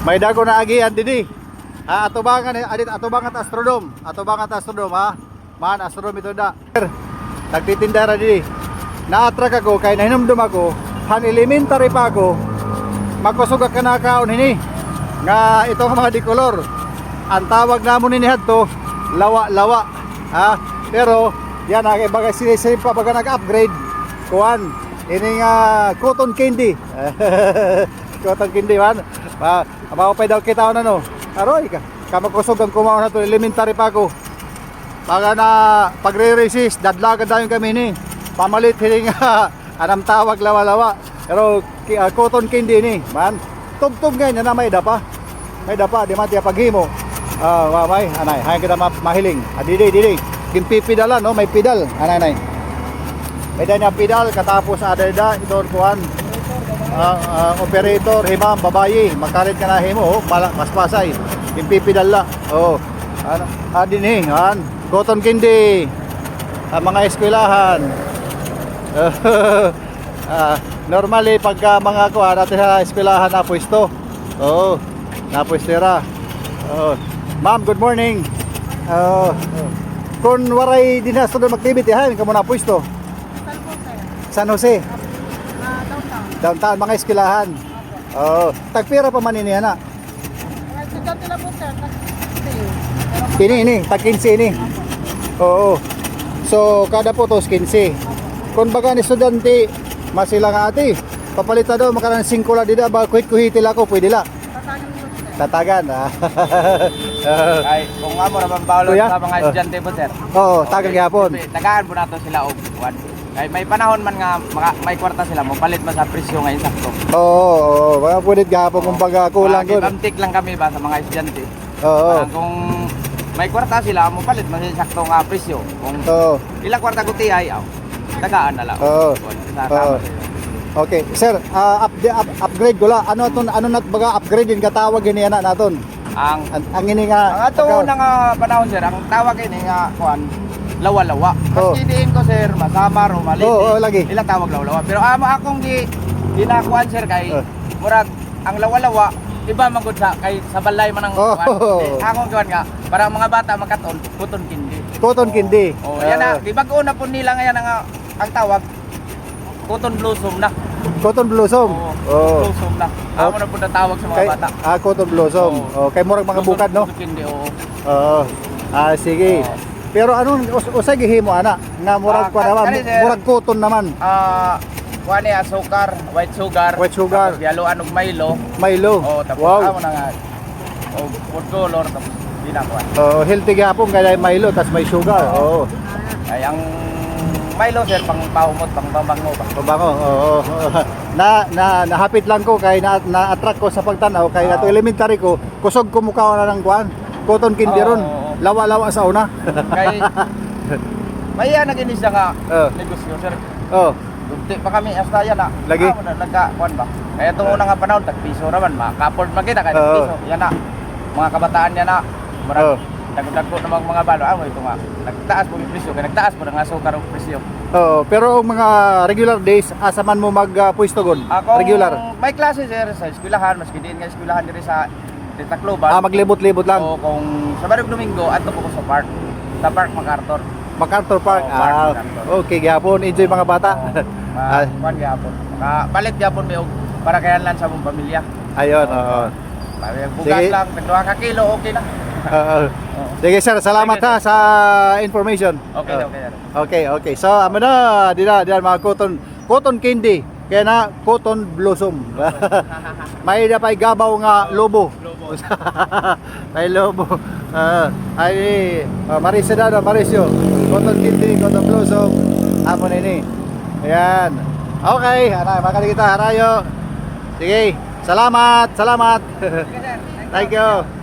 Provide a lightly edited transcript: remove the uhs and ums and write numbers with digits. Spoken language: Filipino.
May dago na agian didi. Atubangan atubangan Astrodome. Atubangan Astrodome ha. Man Astrodome ito da. Nagtitinda ra didi. Na-attract ako kay nahinumdum ako, han elementary pa ako. Magkusog ka na kaon ini. Nga itong mga dikolor. Ang tawag namon ini hadto lawa-lawa. Ha? Pero yan ang bagay sinisip pa pag nag-upgrade. Kuan ini nga cotton candy. Cotton candy man. Mapapay daw kita na no. Aroy ka. Kamagkusog ang kumaon na to elementary pa ako. Pag na pagre-resist dadlagan dayon kami ni. Pamalit hiling anam tawag lawa-lawa. Pero cotton candy ni man. Tugtog ngayon na may dapa. May dapa di mati paghimo. May anay hay kita mahiling. Didi. Gimpipidala no may pedal anay. May danya pedal katapos ada ito kuan. Operator himam babayi makalit ka na himo mas pasay. Gimpipidal la. Oh. Ano dinhi han cotton candy. Mga eskwelahan. Normally pagka mga kuha natin sa eskwelahan na pwesto. Na pwestera. Ma'am, good morning. Kung waray din na student activity ha, kamo na pwesto. San Jose. Downtown mga eskwelahan. Tagpira pa man ini ana. Ini tag 15 ini. Oo. So kada po to 15. Kung baga ni estudyante masila nga ati papalita daw makaran 5 la dida ba kuhitil ako pwede la tatagan ay kung amo ra mambawlo sa mga estudyante po sir tagan gyapon tagaan po nato sila og kuan kay may panahon man nga may kwarta sila mo palit man sa presyo ngayon sakto mga pwede gyapon kung baga kulang gud antik lang kami ba sa mga estudyante kung may kwarta sila mo palit man sa sakto nga presyo kung ila kwarta ko tiyay tagaan na lang. Okay, sir, upgrade ko la. Ano nat baga upgrade din katawag ini ana naton. Ang ini nga ato nga panahon sir, ang tawag ini nga kuan lawa-lawa. Kasi diin ko sir, masamar o malit. Lagi. Ila tawag lawa-lawa. Pero amo akong ginakuan sir kay murag ang lawa-lawa iba man gud sa kay sa balay man ang kuan. Akong kuan nga para mga bata makaton cotton candy. Cotton candy. Yan na, di bago na po nila ngayon ang tawag cotton blossom na. Cotton blossom. Blossom na. Amo na po na tawag sa mga bata. Cotton blossom. Kay murag mga bukad no. Sige. Pero anong usay gihimo ana nga murag pa naman murag cotton naman. Kuan ni asukar, white sugar. Yaluan og Milo. Tapos amo na nga. Food color tapos dinakuan. Healthy gyapon kay Milo tas may sugar. Ay ang Milo sir pang pahumot pang babango ba. Babango. Nahapit lang ko kay na-attract ko sa pagtanaw kay ato elementary ko kusog ko mukha na ng kuan. Cotton candy ron. Lawa-lawa sa una. Kay may naginis nga negosyo sir. Dunti pa kami hasta yan na. Lagi. Nagka-kuan ba. Kaya itong unang panahon tag-piso naman maka-afford makita kay piso. Yan na. Mga kabataan yan na. Dagdag-dagdag namang mga balo ito nga. Nagtaas po yung presyo, kaya nagtaas po ng asukar ang presyo. Pero mga regular days asa man mo magpuesto gon? Regular. May klase sir sa eskwelahan, maski din nga eskwelahan diri sa Tacloban. Maglibot-libot lang. Kung sa Barrio Domingo adto po ko sa park. Sa Park MacArthur Park. Okay, gyapon enjoy mga bata. Kuan gyapon. Palit gyapon mi og para kayanlan sa mong pamilya. Ayun, bugas lang, 2 kilo okay na. Sige sir, salamat ha sa information. Okay. So, amo na dila mga cotton candy. Kaya na cotton blossom. May na pay gabaw nga lobo. May lobo. Marisyo na Marisyo. Cotton candy, cotton blossom. Amo na ini. Ayan. Okay, makali kita harayo. Sige, salamat. Thank you.